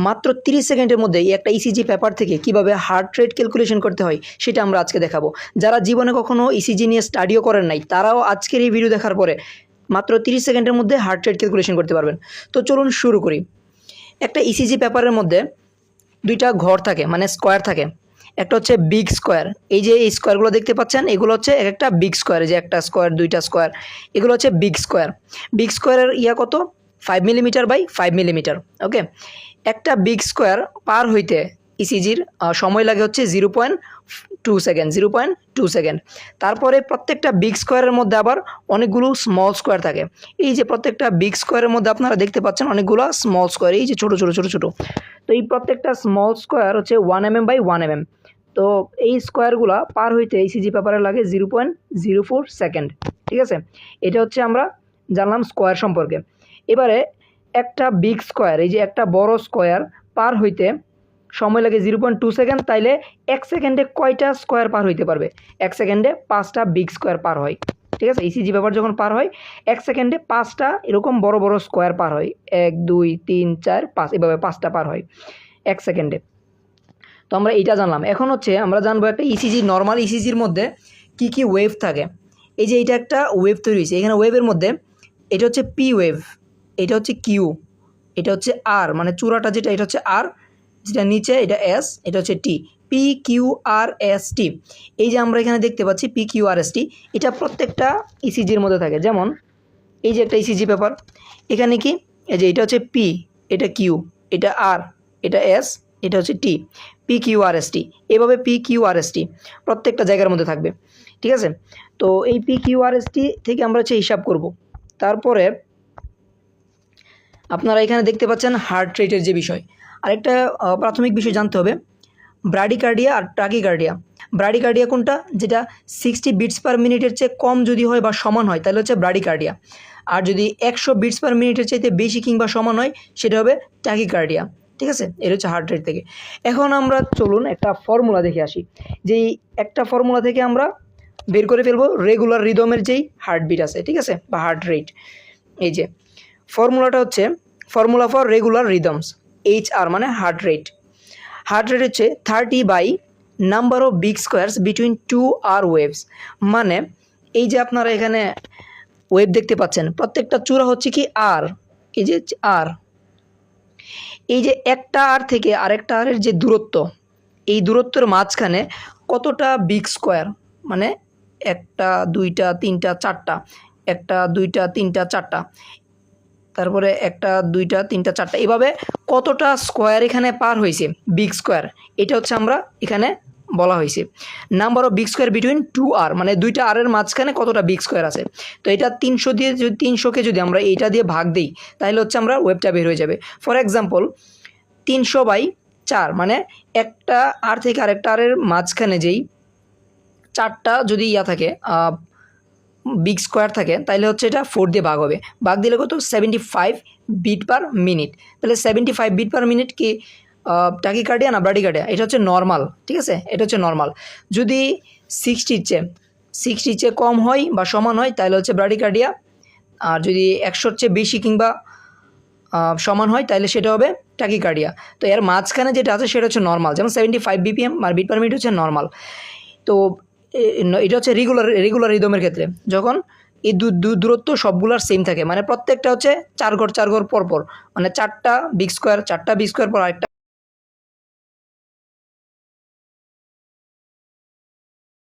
মাত্র 30 সেকেন্ডের মধ্যে এই একটা ইসিজি পেপার থেকে কিভাবে হার্ট রেট ক্যালকুলেশন করতে হয় সেটা আমরা আজকে দেখাবো। যারা জীবনে কখনো ইসিজি নিয়ে স্টাডিও করেন নাই তারাও আজকের এই ভিডিও দেখার পরে মাত্র 30 সেকেন্ডের মধ্যে হার্ট রেট ক্যালকুলেশন করতে পারবেন। তো চলুন শুরু করি। একটা ইসিজি পেপারের মধ্যে দুইটা ঘর থাকে, মানে স্কোয়ার থাকে। একটা হচ্ছে বিগ স্কোয়ার, এই যে এই স্কোয়ারগুলো দেখতে পাচ্ছেন এগুলো হচ্ছে একটা বিগ স্কোয়ার, যে একটা স্কোয়ার দুইটা স্কোয়ার, এগুলো হচ্ছে বিগ স্কোয়ার। বিগ স্কোয়ারের কত, 5 মিলিমিটার বাই 5 মিলিমিটার। ওকে, একটা বিগ স্কোয়ার পার হইতে ইসিজির সময় লাগে হচ্ছে 0.2 সেকেন্ড, 0.2 সেকেন্ড। তারপরে প্রত্যেকটা বিগ স্কোয়ারের মধ্যে আবার অনেকগুলো স্মল স্কোয়ার থাকে। এই যে প্রত্যেকটা বিগ স্কোয়ারের মধ্যে আপনারা দেখতে পাচ্ছেন অনেকগুলো স্মল স্কোয়ার, এই যে ছোটো ছোটো ছোটো ছোটো। তো এই প্রত্যেকটা স্মল স্কোয়ার হচ্ছে 1 mm বাই 1 mm। তো এই স্কোয়ারগুলো পার হইতে ইসিজি পেপারে লাগে 0.04 সেকেন্ড। ঠিক আছে, এটা হচ্ছে আমরা জানলাম স্কোয়ার সম্পর্কে। এবারে একটা বিগ স্কোয়ার, এই যে একটা বড় স্কোয়ার পার হইতে সময় লাগে 0.2 সেকেন্ড। তাইলে 1 সেকেন্ডে কয়টা স্কোয়ার পার হইতে পারবে? 1 সেকেন্ডে 5টা বিগ স্কোয়ার পার হয়। ঠিক আছে, ইসিজি পেপার যখন পার হয় 1 সেকেন্ডে 5টা এরকম বড় বড় স্কোয়ার পার হয়। 1 2 3 4 5, এভাবে 5টা পার হয় 1 সেকেন্ডে। তো আমরা এইটা জানলাম। এখন হচ্ছে আমরা জানবো একটা ইসিজি, নর্মাল ইসিজির মধ্যে কি কি ওয়েভ থাকে। এই যে এইটা একটা ওয়েভ তৈরি হয়েছে, এখানে ওয়েভের মধ্যে এটা হচ্ছে পি ওয়েভ, এটা হচ্ছে কিউ, এটা হচ্ছে আর, মানে চূড়াটা যেটা এটা হচ্ছে আর, যেটা নিচে এটা এস, এটা হচ্ছে টি। P Q R S T, এই যে আমরা এখানে দেখতে পাচ্ছি P Q R S T, এটা প্রত্যেকটা ইসিজির মধ্যে থাকে। যেমন এই যে একটা ইসিজি পেপার, এখানে কি এই যে এটা হচ্ছে পি, এটা কিউ, এটা আর, এটা এস, এটা হচ্ছে টি, P Q R S T. এভাবে P Q R S T প্রত্যেকটা জায়গার মধ্যে থাকবে। ঠিক আছে, তো এই P Q R S T থেকে আমরা হচ্ছে হিসাব করব। তারপরে আপনারা এখানে দেখতে পাচ্ছেন হার্ট রেটের যে বিষয়। আরেকটা প্রাথমিক বিষয় জানতে হবে, ব্রাডিকার্ডিয়া আর ট্রাকিকার্ডিয়া। ব্রাডিকার্ডিয়া কোনটা? যেটা 60 বিটস পার মিনিটের চেয়ে কম যদি হয় বা সমান হয় তাহলে হচ্ছে ব্রাডিকার্ডিয়া। আর যদি 100 বিটস পার মিনিটের চাইতে বেশি কিংবা সমান হয় সেটা হবে ট্যাকিকার্ডিয়া। ঠিক আছে, এটা হচ্ছে হার্ট রেট থেকে। এখন আমরা চলুন একটা ফর্মুলা দেখে আসি। যেই একটা ফর্মুলা থেকে আমরা বের করে ফেলবো রেগুলার রিদমের যেই হার্টবিট আছে, ঠিক আছে, বা হার্ট রেট। এই যে ফর্মুলাটা হচ্ছে formula for regular rhythms, HR মানে হার্ট রেট। হার্ট রেট হচ্ছে 30 by number of big squares between 2 আর ওয়েভস। মানে এই যে আপনারা এখানে ওয়েভ দেখতে পাচ্ছেন, প্রত্যেকটা চূড়া হচ্ছে কি আর, এই যে আর, এই যে একটা আর থেকে আরেকটা আরের যে দূরত্ব, এই দূরত্বের মাঝখানে কতটা বিগ স্কোয়ার, মানে একটা দুইটা তিনটা চারটা, একটা দুইটা তিনটা চারটা, তারপরে একটা দুইটা তিনটা চারটা, এভাবে কতটা স্কোয়ার এখানে পার হয়েছে বিগ স্কোয়ার, এটা হচ্ছে আমরা এখানে বলা হয়েছে number of big square between 2 আর, মানে দুইটা আরের মাঝখানে কতটা বিগ স্কোয়ার আছে। তো এটা 300 দিয়ে, যদি 300কে যদি আমরা এইটা দিয়ে ভাগ দিই তাহলে হচ্ছে আমরা ওয়েবটা বের হয়ে যাবে। ফর এক্সাম্পল 300 বাই 4, মানে একটা আর থেকে আরেকটা আরের মাঝখানে যেই চারটা যদি থাকে বিগ স্কোয়ার থাকে তাহলে হচ্ছে এটা 4 দিয়ে ভাগ হবে। ভাগ দিলে কত? 75 বিট পার মিনিট। তাহলে 75 বিট পার মিনিট কি ট্যাকিকার্ডিয়া না ব্রাডিকার্ডিয়া? এটা হচ্ছে নর্মাল। ঠিক আছে, এটা হচ্ছে নর্মাল। যদি 60-র চেয়ে কম হয় বা সমান হয় তাহলে হচ্ছে ব্রাডিকার্ডিয়া। আর যদি 100-র চেয়ে বেশি কিংবা সমান হয় তাহলে সেটা হবে ট্যাকিকার্ডিয়া। তো এর মাঝখানে যেটা আছে সেটা হচ্ছে নর্মাল, যেমন 75 BPM আর বিট পার মিনিট হচ্ছে নর্মাল। তো এটা হচ্ছে রেগুলার রিদমের ক্ষেত্রে, যখন এই দূরত্ব সবগুলার সেম থাকে, মানে প্রত্যেকটা হচ্ছে 4 ঘর পর পর, মানে 4টা বিগ স্কোয়ার পর আরেকটা